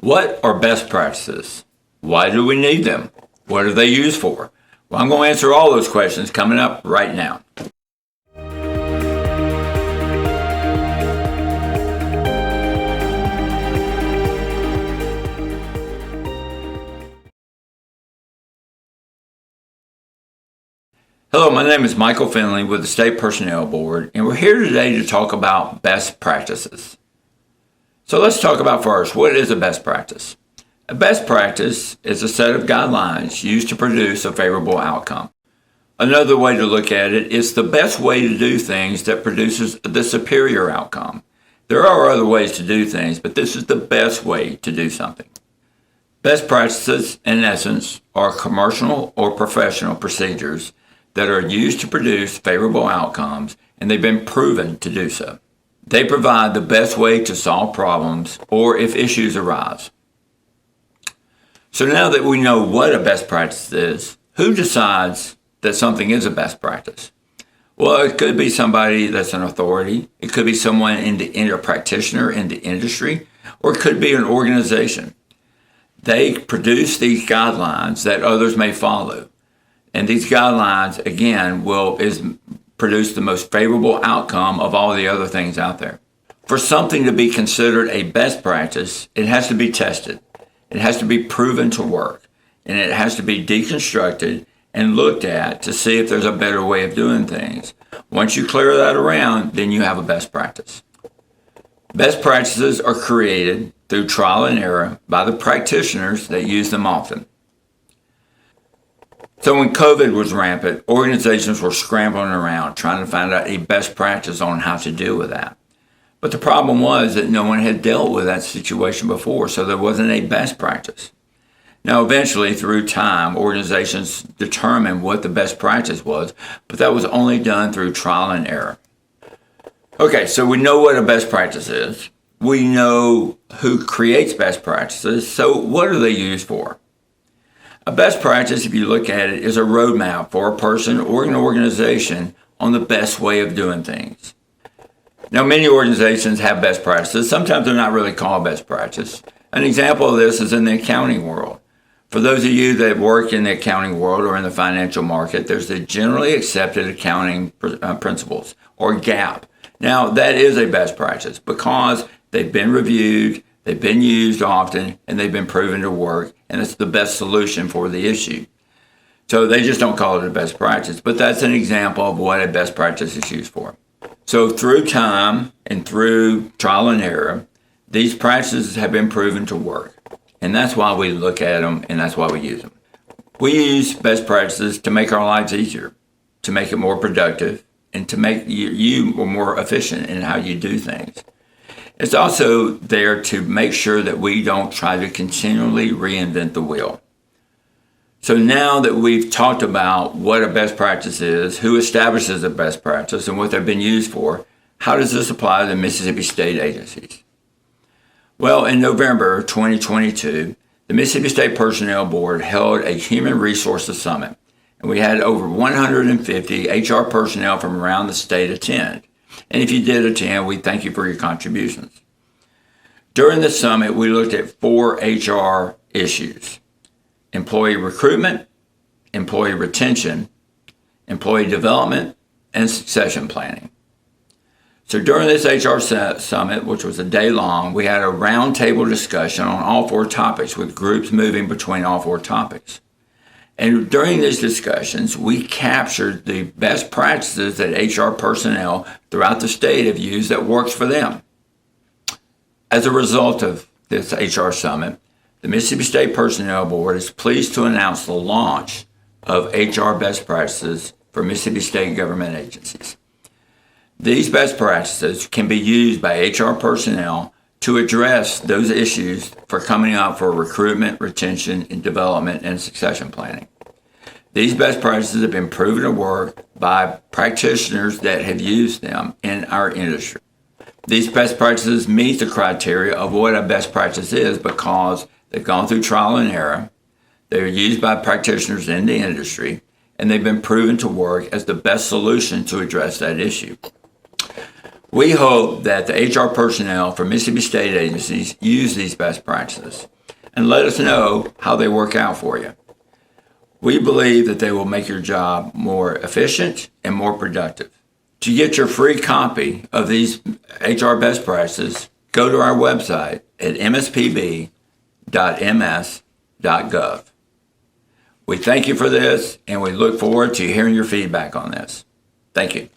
What are best practices? Why do we need them? What are they used for? Well, I'm going to answer all those questions coming up right now. Hello, my name is Michael Finley with the State Personnel Board, and we're here today to talk about best practices. So let's talk about first, what is a best practice? A best practice is a set of guidelines used to produce a favorable outcome. Another way to look at it is the best way to do things that produces the superior outcome. There are other ways to do things, but this is the best way to do something. Best practices, in essence, are commercial or professional procedures that are used to produce favorable outcomes, and they've been proven to do so. They provide the best way to solve problems or if issues arise. So now that we know what a best practice is, who decides that something is a best practice? Well, it could be somebody that's an authority, it could be someone a practitioner in the industry, or it could be an organization. They produce these guidelines that others may follow. And these guidelines, again, is produce the most favorable outcome of all the other things out there. For something to be considered a best practice, it has to be tested. It has to be proven to work. And it has to be deconstructed and looked at to see if there's a better way of doing things. Once you clear that around, then you have a best practice. Best practices are created through trial and error by the practitioners that use them often. So when COVID was rampant, organizations were scrambling around trying to find out a best practice on how to deal with that. But the problem was that no one had dealt with that situation before, so there wasn't a best practice. Now, eventually, through time, organizations determined what the best practice was, but that was only done through trial and error. Okay, so we know what a best practice is. We know who creates best practices, so what are they used for? A best practice, if you look at it, is a roadmap for a person or an organization on the best way of doing things. Now, many organizations have best practices. Sometimes they're not really called best practice. An example of this is in the accounting world. For those of you that work in the accounting world or in the financial market, there's the generally accepted accounting principles, or GAAP. Now, that is a best practice because they've been reviewed, they've been used often, and they've been proven to work, and it's the best solution for the issue. So they just don't call it a best practice, but that's an example of what a best practice is used for. So through time and through trial and error, these practices have been proven to work, and that's why we look at them, and that's why we use them. We use best practices to make our lives easier, to make it more productive, and to make you more efficient in how you do things. It's also there to make sure that we don't try to continually reinvent the wheel. So now that we've talked about what a best practice is, who establishes a best practice, and what they've been used for, how does this apply to the Mississippi State agencies? Well, in November 2022, the Mississippi State Personnel Board held a Human Resources Summit, and we had over 150 HR personnel from around the state attend. And if you did attend, we thank you for your contributions. During the summit, we looked at 4 HR issues: employee recruitment, employee retention, employee development, and succession planning. So during this HR summit, which was a day long, we had a roundtable discussion on all 4 topics with groups moving between all 4 topics. And during these discussions, we captured the best practices that HR personnel throughout the state have used that works for them. As a result of this HR summit, the Mississippi State Personnel Board is pleased to announce the launch of HR best practices for Mississippi State government agencies. These best practices can be used by HR personnel to address those issues for coming up for recruitment, retention, and development and succession planning. These best practices have been proven to work by practitioners that have used them in our industry. These best practices meet the criteria of what a best practice is because they've gone through trial and error, they're used by practitioners in the industry, and they've been proven to work as the best solution to address that issue. We hope that the HR personnel for Mississippi State agencies use these best practices. and let us know how they work out for you. We believe that they will make your job more efficient and more productive. To get your free copy of these HR best practices, go to our website at mspb.ms.gov. We thank you for this, and we look forward to hearing your feedback on this. Thank you.